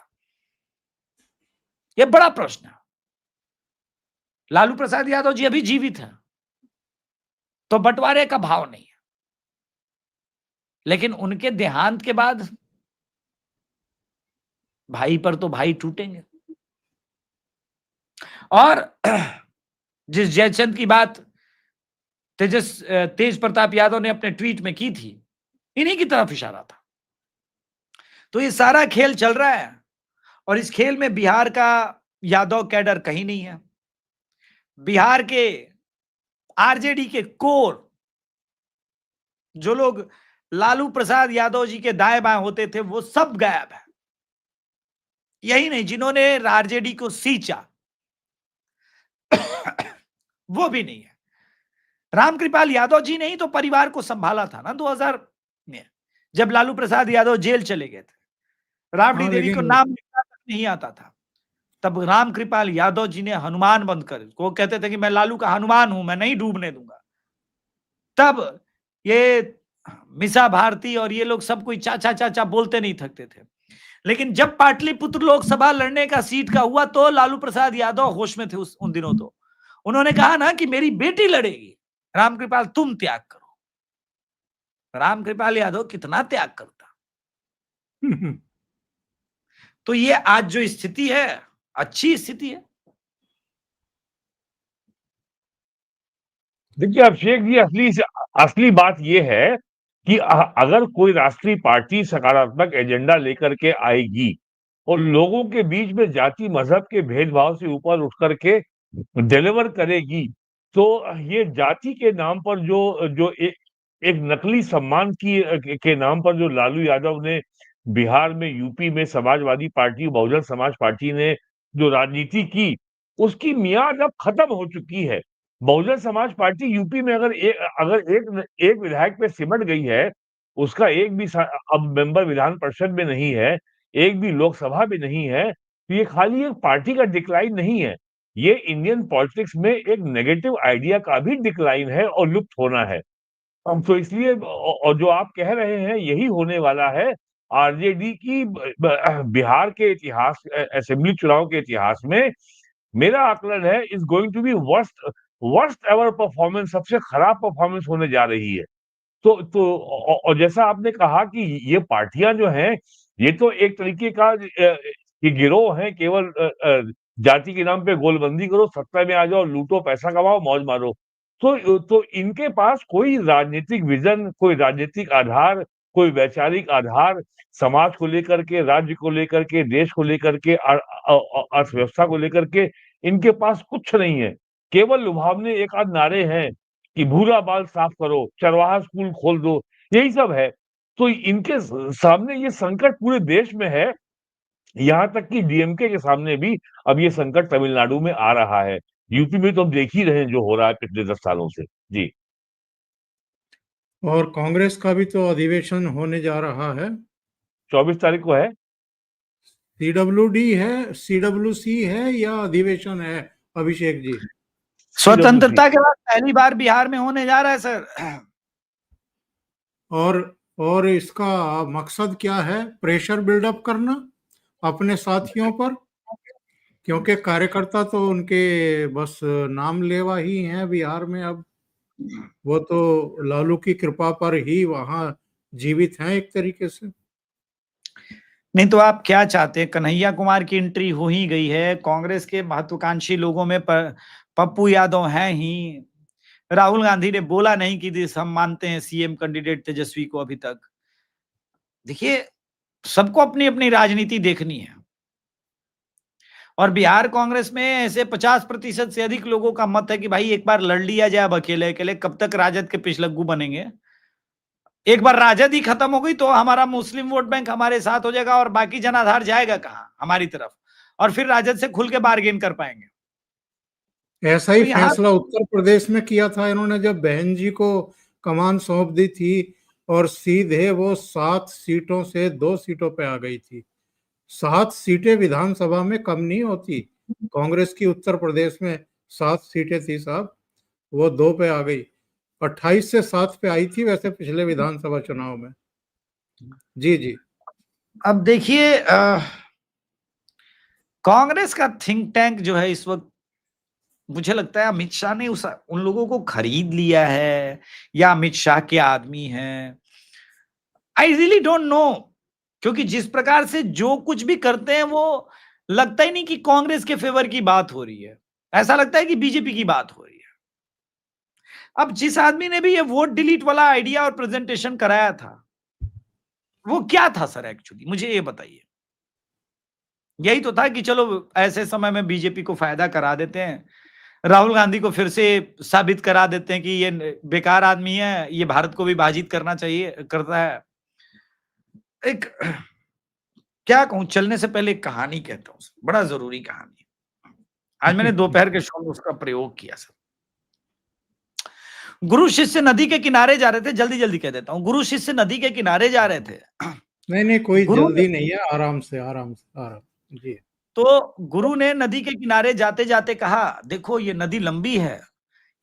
ये बड़ा प्रश्न है। लालू प्रसाद यादव जी अभी जीवित हैं तो बंटवारे का भाव नहीं है, लेकिन उनके देहांत के बाद भाई पर तो भाई टूटेंगे। और जिस जयचंद की बात तेज प्रताप यादव ने अपने ट्वीट में की थी, इन्हीं की तरफ इशारा था। तो ये सारा खेल चल रहा है और इस खेल में बिहार का यादव कैडर कहीं नहीं है। बिहार के आरजेडी के कोर जो लोग लालू प्रसाद यादव जी के दाएं बाएं होते थे वो सब गायब है। यही नहीं, जिन्होंने आरजेडी को सींचा वो भी नहीं है। रामकृपाल यादव जी ने ही तो परिवार को संभाला था ना 2000 में, जब लालू प्रसाद यादव जेल चले गए थे। राबड़ी देवी को नाम लिखना तक नहीं आता था, तब रामकृपाल यादव जी ने हनुमान बनकर, वो कहते थे कि मैं लालू का हनुमान हूं, मैं नहीं डूबने दूंगा। तब ये मिसा भारती और ये लोग सब कोई चाचा चाचा बोलते नहीं थकते थे। लेकिन जब पाटलिपुत्र लोकसभा लड़ने का सीट का हुआ तो लालू प्रसाद यादव होश में थे उन दिनों। तो उन्होंने कहा ना कि मेरी बेटी लड़ेगी, रामकृपाल तुम त्याग करो। रामकृपाल यादव कितना त्याग करता। तो ये आज जो स्थिति है, अच्छी स्थिति है। देखिए अभिषेक जी, असली बात यह है कि अगर कोई राष्ट्रीय पार्टी सकारात्मक एजेंडा लेकर के आएगी और लोगों के बीच में जाति मजहब के भेदभाव से ऊपर उठ करके डिलीवर करेगी, तो ये जाति के नाम पर जो एक नकली सम्मान के नाम पर जो लालू यादव ने बिहार में, यूपी में समाजवादी पार्टी, बहुजन समाज पार्टी ने जो राजनीति की, उसकी मियाद अब खत्म हो चुकी है। बहुजन समाज पार्टी यूपी में अगर एक विधायक पे सिमट गई है, उसका एक भी अब मेंबर विधान परिषद में नहीं है, एक भी लोकसभा में नहीं है, तो ये खाली एक पार्टी का डिक्लाइन नहीं है, ये इंडियन पॉलिटिक्स में एक नेगेटिव आइडिया का भी डिक्लाइन है और लुप्त होना है। तो इसलिए और जो आप कह रहे हैं यही होने वाला है। आरजेडी की बिहार के इतिहास, असेंबली चुनाव के इतिहास में मेरा आकलन है is going to be worst ever performance, सबसे खराब परफॉर्मेंस होने जा रही है। तो और जैसा आपने कहा कि ये पार्टियां जो हैं, ये तो एक तरीके का ये गिरोह है, केवल जाति के नाम पे गोलबंदी करो, सत्ता में आ जाओ, लूटो, पैसा कमाओ, मौज मारो। तो इनके पास कोई राजनीतिक विजन, कोई राजनीतिक आधार, कोई वैचारिक आधार, समाज को लेकर के, राज्य को लेकर के, देश को लेकर के, अर्थव्यवस्था को लेकर के इनके पास कुछ नहीं है। केवल लुभावने एक आध नारे हैं कि भूरा बाल साफ करो, चरवाहा स्कूल खोल दो, यही सब है। तो इनके सामने ये संकट पूरे देश में है, यहां तक कि डीएमके के सामने भी अब ये संकट तमिलनाडु में आ रहा है। यूपी में तो हम देख ही रहे हैं जो हो रहा है पिछले 10 सालों से। जी। और कांग्रेस का भी तो अधिवेशन होने जा रहा है, 24 तारीख को है। सीडब्ल्यूडी है, सीडब्ल्यूसी है या अधिवेशन है अभिषेक जी? स्वतंत्रता के बाद पहली बार बिहार में होने जा रहा है सर। और इसका मकसद क्या है? प्रेशर बिल्डअप करना अपने साथियों पर, क्योंकि कार्यकर्ता तो उनके बस नाम लेवा ही हैं बिहार में। अब वो तो लालू की कृपा पर ही वहां जीवित हैं एक तरीके से। नहीं तो आप क्या चाहते हैं? कन्हैया कुमार की एंट्री हो ही गई है, कांग्रेस के महत्वाकांक्षी लोगों में पप्पू यादव हैं ही। राहुल गांधी ने बोला नहीं कि हम मानते हैं सीएम कैंडिडेट तेजस्वी को अभी तक। देखिए, सबको अपनी अपनी राजनीति देखनी है और बिहार कांग्रेस में ऐसे 50% से अधिक लोगों का मत है कि भाई एक बार लड़ लिया जाए। अब अकेले अकेले कब तक राजद के पिछलग्गू बनेंगे? एक बार राजद ही खत्म हो गई तो हमारा मुस्लिम वोट बैंक हमारे साथ हो जाएगा और बाकी जनाधार जाएगा कहां? हमारी तरफ। और फिर राजद से खुल के बार्गेन कर पाएंगे। ऐसा ही फैसला उत्तर प्रदेश में किया था इन्होंने, जब बहन जी को कमान सौंप दी थी और सीधे वो 7 सीटों से 2 सीटों पे आ गई थी। 7 सीटें विधानसभा में कम नहीं होती। कांग्रेस की उत्तर प्रदेश में 7 सीटें थी साहब, वो 2 पे आ गई। 28 से 7 पे आई थी वैसे पिछले विधानसभा चुनाव में। जी जी। अब देखिए, कांग्रेस का थिंक टैंक जो है इस वक्त, मुझे लगता है अमित शाह ने उन लोगों को खरीद लिया है या अमित शाह के आदमी हैं, आई रियली डोंट नो। क्योंकि जिस प्रकार से जो कुछ भी करते हैं वो लगता ही नहीं कि कांग्रेस के फेवर की बात हो रही है, ऐसा लगता है कि बीजेपी की बात हो रही है। अब जिस आदमी ने भी ये वोट डिलीट वाला आइडिया और प्रेजेंटेशन कराया था, वो क्या था सर एक्चुअली, मुझे ये बताइए। यही तो था कि चलो ऐसे समय में बीजेपी को फायदा करा देते हैं, राहुल गांधी को फिर से साबित करा देते हैं कि ये बेकार आदमी है, ये भारत को विभाजित करना चाहिए करता है। एक क्या कहूं, चलने से पहले एक कहानी कहता हूं, बड़ा जरूरी कहानी। आज मैंने दोपहर के शो में उसका प्रयोग किया सर। गुरु शिष्य नदी के किनारे जा रहे थे, जल्दी जल्दी कह देता हूं, गुरु शिष्य नदी के किनारे जा रहे थे। नहीं कोई गुरु जल्दी नहीं है, आराम से आराम जी। तो गुरु ने नदी के किनारे जाते जाते कहा, देखो ये नदी लंबी है,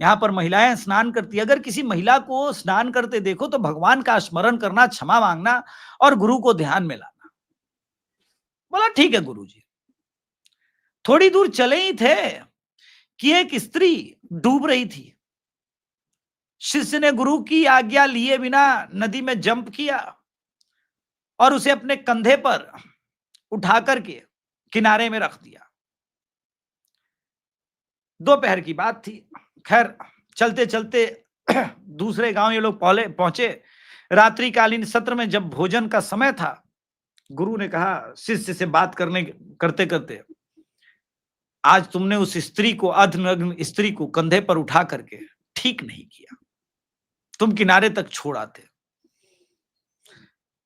यहाँ पर महिलाएं स्नान करती है, अगर किसी महिला को स्नान करते देखो तो भगवान का स्मरण करना, क्षमा मांगना और गुरु को ध्यान में लाना। बोला ठीक है गुरु जी। थोड़ी दूर चले ही थे कि एक स्त्री डूब रही थी। शिष्य ने गुरु की आज्ञा लिए बिना नदी में जंप किया और उसे अपने कंधे पर उठा करके किनारे में रख दिया। दोपहर की बात थी। खैर चलते चलते दूसरे गांव ये लोग पहुंचे। रात्रिकालीन सत्र में जब भोजन का समय था, गुरु ने कहा शिष्य से बात करते करते, आज तुमने उस स्त्री को, अर्धनग्न स्त्री को कंधे पर उठा करके ठीक नहीं किया, तुम किनारे तक छोड़ आते।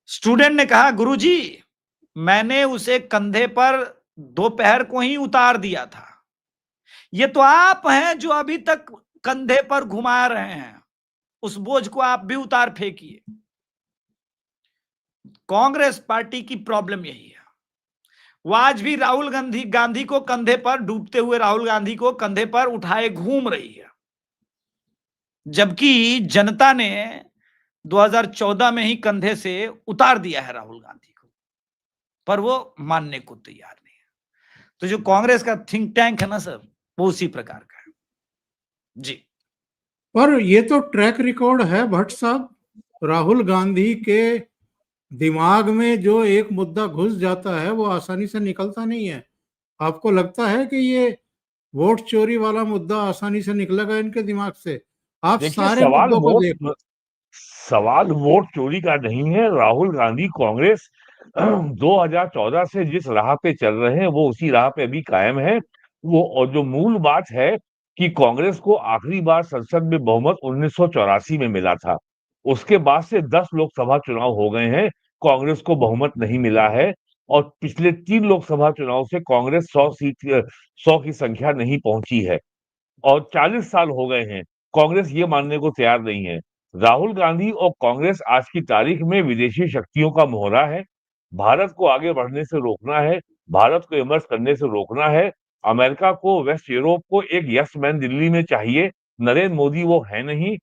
स्टूडेंट ने कहा गुरुजी, मैंने उसे कंधे पर दोपहर को ही उतार दिया था, ये तो आप हैं जो अभी तक कंधे पर घुमा रहे हैं, उस बोझ को आप भी उतार फेंकिए। कांग्रेस पार्टी की प्रॉब्लम यही है, वो आज भी राहुल गांधी को कंधे पर, डूबते हुए राहुल गांधी को कंधे पर उठाए घूम रही है, जबकि जनता ने 2014 में ही कंधे से उतार दिया है राहुल गांधी को, पर वो मानने को तैयार नहीं है। तो जो कांग्रेस का थिंक टैंक है ना सर, वो उसी प्रकार का है जी। पर ये तो ट्रैक रिकॉर्ड है भट्ट साहब, राहुल गांधी के दिमाग में जो एक मुद्दा घुस जाता है वो आसानी से निकलता नहीं है। आपको लगता है कि ये वोट चोरी वाला मुद्दा आसानी से निकलेगा इनके दिमाग से? आप सारे मुद्दों को देखो। सवाल वोट चोरी का नहीं है। राहुल गांधी कांग्रेस 2014 से जिस राह पे चल रहे हैं वो उसी राह पे अभी कायम है। वो, और जो मूल बात है कि कांग्रेस को आखिरी बार संसद में बहुमत 1984 में मिला था, उसके बाद से 10 लोकसभा चुनाव हो गए हैं, कांग्रेस को बहुमत नहीं मिला है। और पिछले 3 लोकसभा चुनाव से कांग्रेस 100 की संख्या नहीं पहुंची है, और 40 साल हो गए हैं, कांग्रेस ये मानने को तैयार नहीं है। राहुल गांधी और कांग्रेस आज की तारीख में विदेशी शक्तियों का मोहरा है। भारत को आगे बढ़ने से रोकना है, भारत को इमर्ज करने से रोकना है। अमेरिका को, वेस्ट यूरोप को एक यस मैन दिल्ली में चाहिए। नरेंद्र मोदी वो है नहीं।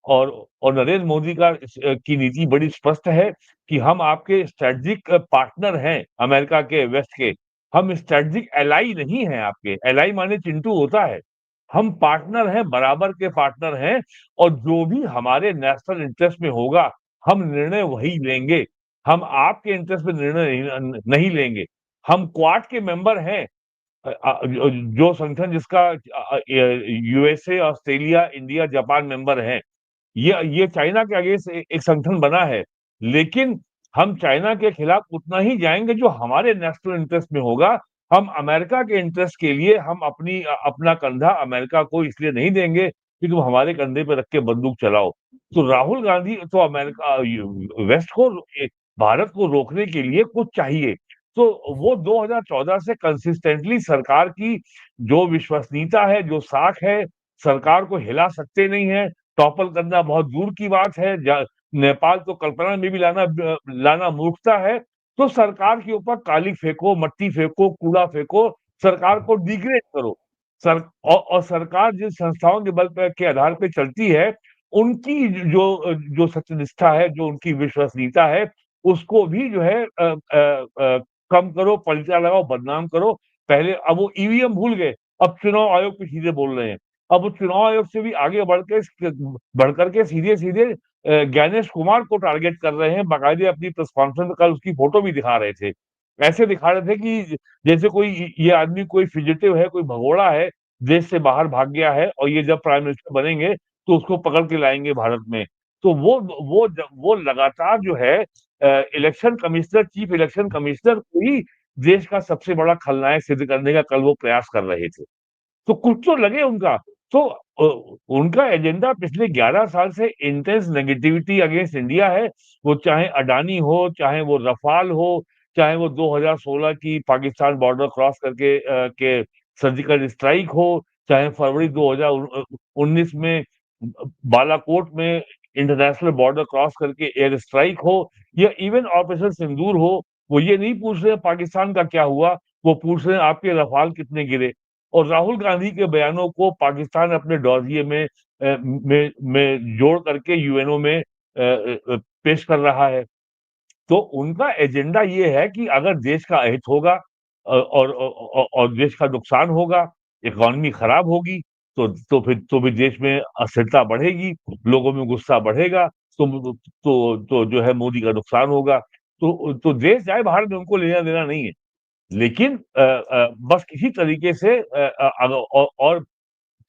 और नरेंद्र मोदी की नीति बड़ी स्पष्ट है कि हम आपके स्ट्रेटेजिक पार्टनर हैं, अमेरिका के, वेस्ट के। हम स्ट्रेटेजिक एलाई नहीं हैं आपके। एलाई माने चिंटू होता है। हम पार्टनर हैं, बराबर के पार्टनर हैं, और जो भी हमारे नेशनल इंटरेस्ट में होगा हम निर्णय वही लेंगे। हम आपके इंटरेस्ट में निर्णय नहीं लेंगे। हम क्वाड के मेंबर हैं, जो संगठन जिसका USA, Australia, India, Japan member हैं। ये चाइना के अगेंस्ट एक संगठन बना है, लेकिन हम चाइना के खिलाफ उतना ही जाएंगे जो हमारे नेशनल इंटरेस्ट में होगा। हम अमेरिका के इंटरेस्ट के लिए हम अपना कंधा अमेरिका को इसलिए नहीं देंगे कि तुम हमारे कंधे पे रख के बंदूक चलाओ। तो राहुल गांधी तो अमेरिका, वेस्ट को, भारत को रोकने के लिए कुछ चाहिए। तो वो 2014 से कंसिस्टेंटली सरकार की जो विश्वसनीयता है, जो साख है, सरकार को हिला सकते नहीं है। टॉपल करना बहुत दूर की बात है। नेपाल तो कल्पना में भी लाना मूर्खता है। तो सरकार के ऊपर काली फेंको, मट्टी फेंको, कूड़ा फेंको, सरकार को डिग्रेड करो। और सरकार जिन संस्थाओं के बल पर के आधार पे चलती है, उनकी जो सत्यनिष्ठा है, जो उनकी विश्वसनीयता है, उसको भी जो है कम करो, पलटा लगाओ, बदनाम करो, पहले अब वो ईवीएम भूल गए, अब चुनाव आयोग पे सीधे बोल रहे हैं। अब वो चुनाव आयोग से भी आगे बढ़ करके सीधे ज्ञानेश कुमार को टारगेट कर रहे हैं। बाकायदे अपनी प्रेस कॉन्फ्रेंस में कल उसकी फोटो भी दिखा रहे थे। ऐसे दिखा रहे थे कि जैसे कोई ये आदमी कोई फिजिटिव है, कोई भगोड़ा है, देश से बाहर भाग गया है और ये जब प्राइम मिनिस्टर बनेंगे तो उसको पकड़ के लाएंगे भारत में। तो वो लगातार जो है election commissioner, chief election commissioner को ही देश का सबसे बड़ा खलनायक सिद्ध करने का कल वो प्रयास कर रहे थे। तो कुछ तो लगे उनका। तो उनका एजेंडा पिछले 11 साल से इंटेंस नेगेटिविटी अगेंस्ट इंडिया है। वो चाहे अडानी हो, चाहे वो रफाल हो, चाहे वो 2016 की पाकिस्तान बॉर्डर क्रॉस करके के सर्जिकल स्ट्राइक हो, चाहे फरवरी 2019 में बालाकोट में इंटरनेशनल बॉर्डर क्रॉस करके एयर स्ट्राइक हो, या इवन ऑपरेशन सिंदूर हो। वो ये नहीं पूछ रहे पाकिस्तान का क्या हुआ, वो पूछ रहे हैं आपके रफाल कितने गिरे। और राहुल गांधी के बयानों को पाकिस्तान अपने डॉजिये में जोड़ करके यूएनओ में पेश कर रहा है। तो उनका एजेंडा ये है कि अगर देश का अहित होगा और देश का नुकसान होगा, इकोनॉमी खराब होगी, तो फिर देश में अस्थिरता बढ़ेगी, लोगों में गुस्सा बढ़ेगा, तो जो है मोदी का नुकसान होगा। तो देश जाए बाहर में उनको लेना देना नहीं है। लेकिन बस किसी तरीके से और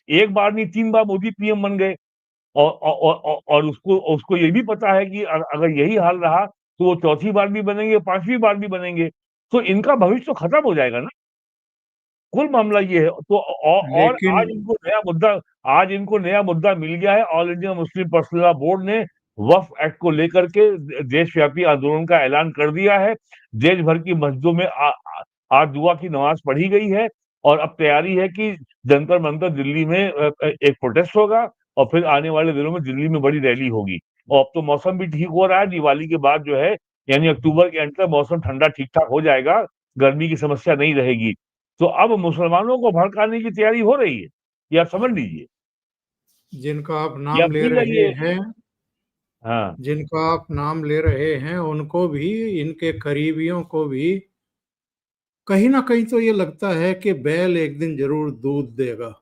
एक बार नहीं 3 बार मोदी पीएम बन गए और उसको ये भी पता है कि अगर यही हाल रहा तो वो चौथी बार भी बनेंगे, 5वीं बार भी बनेंगे, तो इनका भविष्य तो खत्म हो जाएगा ना। कुल मामला ये है। तो और लेकिन आज इनको नया मुद्दा मिल गया है। All India Muslim personal law board ने वक्फ एक्ट को लेकर के देशव्यापी आंदोलन का ऐलान कर दिया है। देश भर की मस्जिदों में आज दुआ की नमाज पढ़ी गई है और अब तैयारी है कि जंतर मंतर दिल्ली में एक प्रोटेस्ट होगा और फिर आने वाले दिनों में दिल्ली में बड़ी रैली होगी। और अब तो मौसम भी ठीक हो रहा है। दिवाली के बाद जो है यानी अक्टूबर के एंड तक मौसम ठंडा ठीक ठाक हो जाएगा, गर्मी की समस्या नहीं रहेगी। तो अब मुसलमानों को भड़काने की तैयारी हो रही है, ये आप समझ लीजिए। जिनका आप ये नाम आप ले भूल रहे जाइए। हैं, हाँ, जिनका आप नाम ले रहे हैं, उनको भी, इनके करीबियों को भी कहीं ना कहीं तो ये लगता है कि बैल एक दिन जरूर दूध देगा,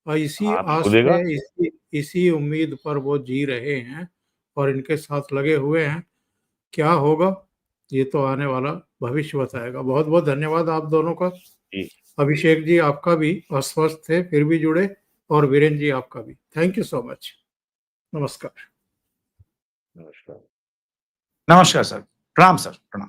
और इसी हाँ, आस बिल्कुल देगा। पे, इसी उम्मीद पर वो जी रहे हैं और इनके साथ लगे हुए हैं। क्या होगा ये तो आने वाला भविष्य बताएगा। बहुत बहुत धन्यवाद आप दोनों का। जी, अभिषेक जी आपका भी, अस्वस्थ थे फिर भी जुड़े, और वीरेंद्र जी आपका भी। Thank you so much. नमस्कार। नमस्कार। नमस्कार सर, प्रणाम सर, प्रणाम।